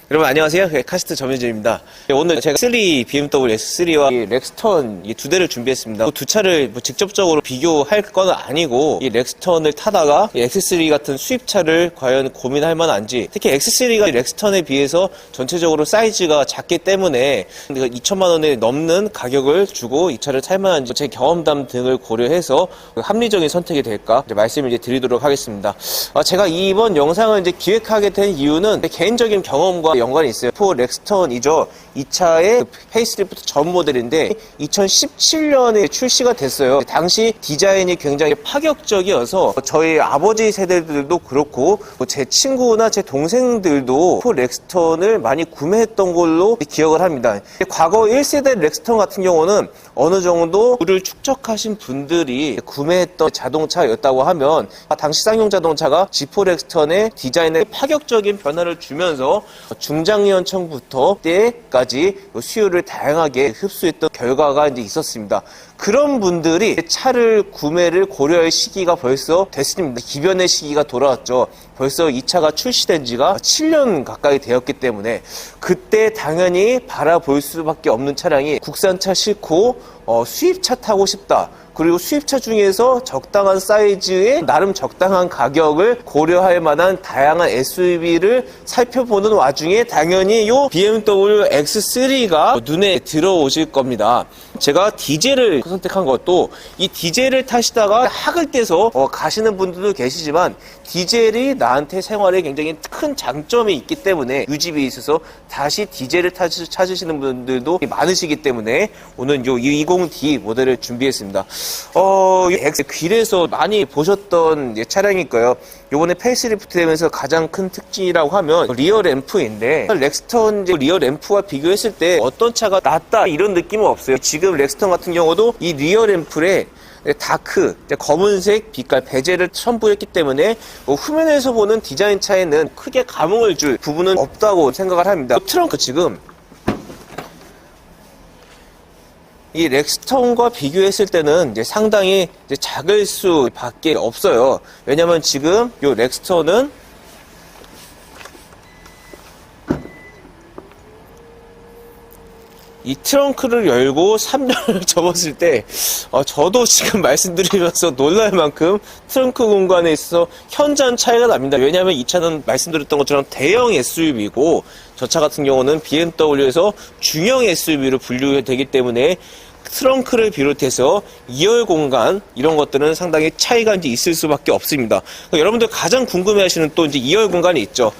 여러분 안녕하세요. 카시트 정현진입니다. 오늘 제가 BMW X3와 이 렉스턴 이 두 대를 준비했습니다. 두 차를 직접적으로 비교할 건 아니고 이 렉스턴을 타다가 이 X3 같은 수입차를 과연 고민할 만한지, 특히 X3가 렉스턴에 비해서 전체적으로 사이즈가 작기 때문에 2천만 원에 넘는 가격을 주고 이 차를 탈 만한지 제 경험담 등을 고려해서 합리적인 선택이 될까 말씀을 드리도록 하겠습니다. 제가 이번 영상을 기획하게 된 이유는 개인적인 경험과 연관이 있어요. 4 렉스턴이죠. 이 차의 페이스리프트 전 모델인데 2017년에 출시가 됐어요. 당시 디자인이 굉장히 파격적이어서 저희 아버지 세대들도 그렇고 제 친구나 제 동생들도 4 렉스턴을 많이 구매했던 걸로 기억을 합니다. 과거 1세대 렉스턴 같은 경우는 어느 정도 를 축적하신 분들이 구매했던 자동차였다고 하면 당시 쌍용 자동차가 G4 렉스턴의 디자인에 파격적인 변화를 주면서 중장년층부터 때까지 수요를 다양하게 흡수했던 결과가 있었습니다. 그런 분들이 차를 구매를 고려할 시기가 벌써 됐습니다. 기변의 시기가 돌아왔죠. 벌써 이 차가 출시된 지가 7년 가까이 되었기 때문에 그때 당연히 바라볼 수밖에 없는 차량이 국산차 싫고 수입차 타고 싶다. 그리고 수입차 중에서 적당한 사이즈에 나름 적당한 가격을 고려할 만한 다양한 SUV를 살펴보는 와중에 당연히 이 BMW X3가 눈에 들어오실 겁니다. 제가 디젤을 선택한 것도 이 디젤을 타시다가 학을 떼서 가시는 분들도 계시지만 디젤이 나한테 생활에 굉장히 큰 장점이 있기 때문에 유지비에 있어서 다시 디젤을 찾으시는 분들도 많으시기 때문에 오늘 이 20D 모델을 준비했습니다. 길에서 많이 보셨던 차량일 거예요. 요번에 페이스리프트 되면서 가장 큰 특징이라고 하면 리어 램프인데, 렉스턴 리어 램프와 비교했을 때 어떤 차가 낫다 이런 느낌은 없어요. 지금 렉스턴 같은 경우도 이 리어 램프에 다크, 검은색 빛깔 베젤을 첨부했기 때문에 후면에서 보는 디자인 차에는 크게 감흥을 줄 부분은 없다고 생각을 합니다. 트렁크 지금 이 렉스턴과 비교했을 때는 상당히 작을 수밖에 없어요. 왜냐면 지금 이 렉스턴은 이 트렁크를 열고 3열을 접었을 때 저도 지금 말씀드리면서 놀랄 만큼 트렁크 공간에 있어서 현저한 차이가 납니다. 왜냐하면 이 차는 말씀드렸던 것처럼 대형 SUV고 저 차 같은 경우는 BMW에서 중형 SUV로 분류되기 때문에 트렁크를 비롯해서 2열 공간 이런 것들은 상당히 차이가 있을 수밖에 없습니다. 여러분들 가장 궁금해하시는 또 2열 공간이 있죠.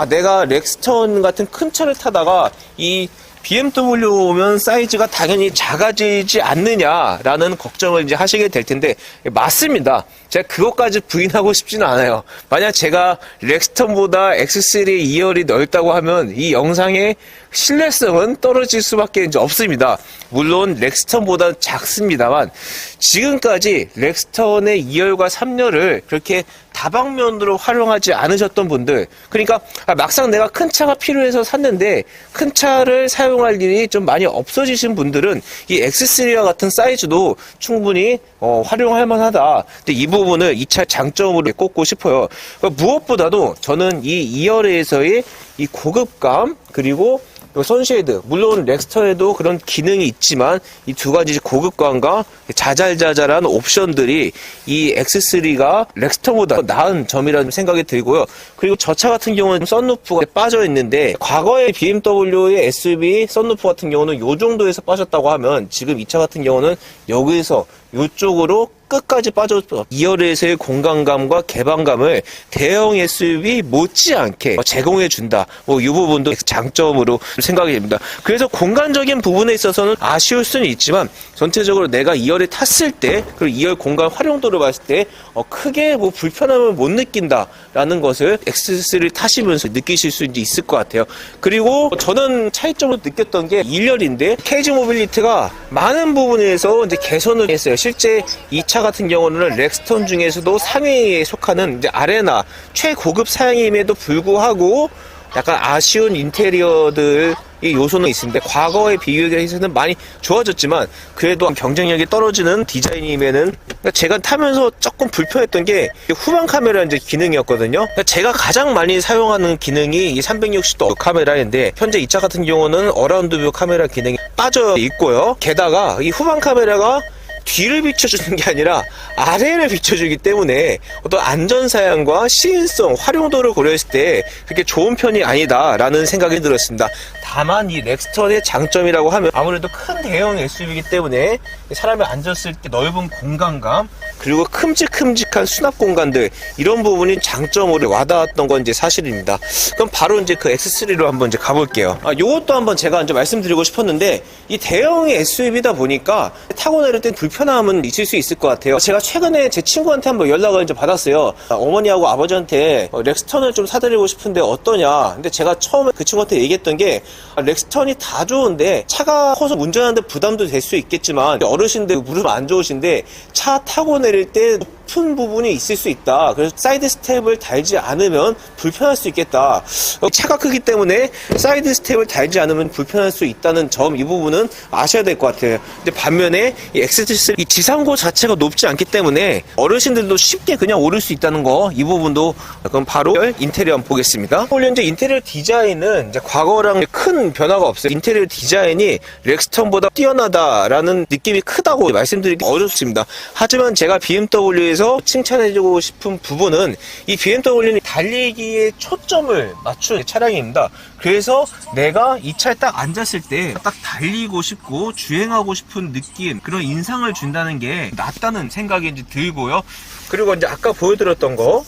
내가 렉스턴 같은 큰 차를 타다가 이 BMW 오면 사이즈가 당연히 작아지지 않느냐라는 걱정을 하시게 될 텐데, 맞습니다. 제가 그것까지 부인하고 싶지는 않아요. 만약 제가 렉스턴보다 X3 2열이 넓다고 하면 이 영상의 신뢰성은 떨어질 수밖에 없습니다. 물론 렉스턴보다 작습니다만 지금까지 렉스턴의 2열과 3열을 그렇게 다방면으로 활용하지 않으셨던 분들, 그러니까 막상 내가 큰 차가 필요해서 샀는데 큰 차를 사용할 일이 좀 많이 없어지신 분들은 이 X3와 같은 사이즈도 충분히 활용할 만하다. 근데 이 부분을 이 차 장점으로 꼽고 싶어요. 무엇보다도 저는 이 2열에서의 이 고급감, 그리고 선쉐이드, 물론 렉스턴에도 그런 기능이 있지만 이 두 가지 고급감과 자잘자잘한 옵션들이 이 X3가 렉스턴보다 나은 점이라는 생각이 들고요. 그리고 저 차 같은 경우는 썬루프가 빠져 있는데, 과거의 BMW의 SUV 썬루프 같은 경우는 이 정도에서 빠졌다고 하면 지금 이 차 같은 경우는 여기서 이쪽으로 끝까지 빠져서 2열에서의 공간감과 개방감을 대형 SUV 못지않게 제공해준다. 이 부분도 장점으로 생각이 됩니다. 그래서 공간적인 부분에 있어서는 아쉬울 수는 있지만 전체적으로 내가 2열에 탔을 때, 그리고 2열 공간 활용도를 봤을 때 크게 불편함을 못 느낀다라는 것을 X3를 타시면서 느끼실 수 있을 것 같아요. 그리고 저는 차이점으로 느꼈던 게 1열인데 케이지 모빌리티가 많은 부분에서 개선을 했어요. 실제 이 차 같은 경우는 렉스턴 중에서도 상위에 속하는 아레나 최고급 사양임에도 불구하고 약간 아쉬운 인테리어들 이 요소는 있습니다. 과거에 비교해서는 많이 좋아졌지만 그래도 경쟁력이 떨어지는 디자인이면은 제가 타면서 조금 불편했던 게 후방 카메라 이제 기능이었거든요. 제가 가장 많이 사용하는 기능이 이 360도 카메라인데 현재 이 차 같은 경우는 어라운드 뷰 카메라 기능이 빠져 있고요. 게다가 이 후방 카메라가 뒤를 비춰주는 게 아니라 아래를 비춰주기 때문에 어떤 안전사양과 시인성, 활용도를 고려했을 때 그렇게 좋은 편이 아니다라는 생각이 들었습니다. 다만 이 렉스턴의 장점이라고 하면 아무래도 큰 대형 SUV이기 때문에 사람이 앉았을 때 넓은 공간감 그리고 큼직큼직한 수납 공간들 이런 부분이 장점으로 와닿았던 건 이제 사실입니다. 그럼 바로 이제 그 X3로 한번 이제 가볼게요. 요것도 한번 제가 이제 말씀드리고 싶었는데 이 대형의 SUV다 보니까 타고 내릴 땐 불편함은 있을 수 있을 것 같아요. 제가 최근에 제 친구한테 한번 연락을 이제 받았어요. 어머니하고 아버지한테 렉스턴을 좀 사드리고 싶은데 어떠냐. 근데 제가 처음에 그 친구한테 얘기했던 게 렉스턴이 다 좋은데 차가 커서 운전하는데 부담도 될 수 있겠지만 어르신들 무릎 안 좋으신데 차 타고 내릴 때 높은 부분이 있을 수 있다. 그래서 사이드 스텝을 달지 않으면 불편할 수 있겠다. 차가 크기 때문에 사이드 스텝을 달지 않으면 불편할 수 있다는 점, 이 부분은 아셔야 될 것 같아요. 근데 반면에 이 X3 이 지상고 자체가 높지 않기 때문에 어르신들도 쉽게 그냥 오를 수 있다는 거, 이 부분도 그럼 바로 인테리어 한번 보겠습니다. 현재 인테리어 디자인은 이제 과거랑 큰 변화가 없어요. 인테리어 디자인이 렉스턴보다 뛰어나다라는 느낌이 크다고 말씀드리기 어렵습니다. 하지만 제가 BMW에서 칭찬해주고 싶은 부분은 이 BMW는 달리기에 초점을 맞춘 차량입니다. 그래서 내가 이 차에 딱 앉았을 때 딱 달리고 싶고 주행하고 싶은 느낌, 그런 인상을 준다는 게 낫다는 생각이 이제 들고요. 그리고 이제 아까 보여드렸던 거,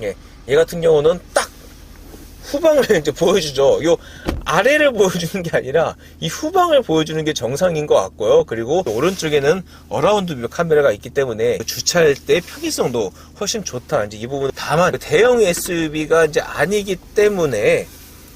얘 같은 경우는 딱 후방을 이제 보여주죠. 요 아래를 보여주는 게 아니라 이 후방을 보여주는 게 정상인 것 같고요. 그리고 오른쪽에는 어라운드 뷰 카메라가 있기 때문에 주차할 때 편의성도 훨씬 좋다. 이제 이 부분. 다만 대형 SUV가 이제 아니기 때문에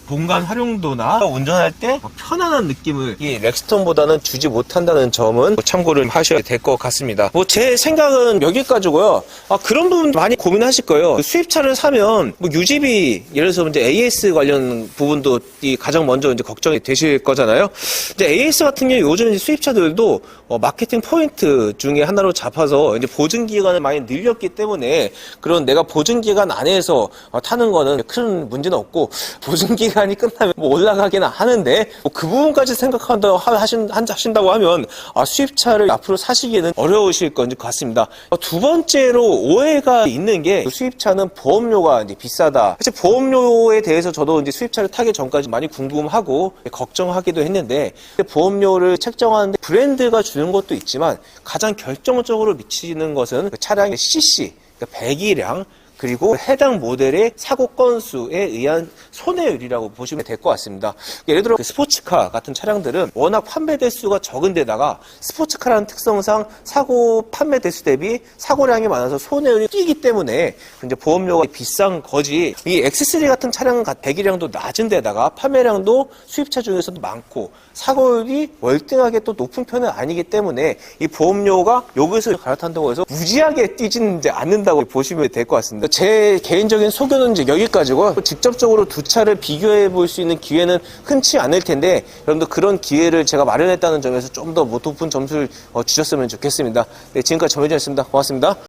공간 활용도나 운전할 때 편안한 느낌을 이 렉스턴보다는 주지 못한다는 점은 참고를 하셔야 될 것 같습니다. 제 생각은 여기까지고요. 그런 부분 많이 고민하실 거예요. 수입차를 사면 유지비, 예를 들어서 이제 AS 관련 부분도 가장 먼저 이제 걱정이 되실 거잖아요. 이제 AS 같은 경우 요즘 이제 수입차들도 마케팅 포인트 중에 하나로 잡아서 이제 보증 기간을 많이 늘렸기 때문에 그런 내가 보증 기간 안에서 타는 거는 큰 문제는 없고, 보증 기간이 끝나면 올라가기는 하는데 그 부분까지 생각한다고 하신다고 하면 수입차를 앞으로 사시기에는 어려우실 것 같습니다. 두 번째로 오해가 있는 게 수입차는 보험료가 이제 비싸다. 사실 보험료에 대해서 저도 이제 수입차를 타기 전까지 많이 궁금하고 걱정하기도 했는데, 보험료를 책정하는데 브랜드가 주는 것도 있지만 가장 결정적으로 미치는 것은 그 차량의 CC, 그러니까 배기량, 그리고 해당 모델의 사고 건수에 의한 손해율이라고 보시면 될 것 같습니다. 예를 들어 스포츠카 같은 차량들은 워낙 판매 대수가 적은 데다가 스포츠카라는 특성상 사고 판매 대수 대비 사고량이 많아서 손해율이 뛰기 때문에 이제 보험료가 비싼 거지, 이 X3 같은 차량은 배기량도 낮은 데다가 판매량도 수입차 중에서도 많고 사고율이 월등하게 또 높은 편은 아니기 때문에 이 보험료가 여기서 갈아탄다고 해서 무지하게 뛰지는 이제 않는다고 보시면 될 것 같습니다. 제 개인적인 소견은 이제 여기까지고, 직접적으로 두 차를 비교해 볼 수 있는 기회는 흔치 않을 텐데 여러분들 그런 기회를 제가 마련했다는 점에서 좀 더 높은 점수를 주셨으면 좋겠습니다. 네, 지금까지 정혜진이었습니다. 고맙습니다.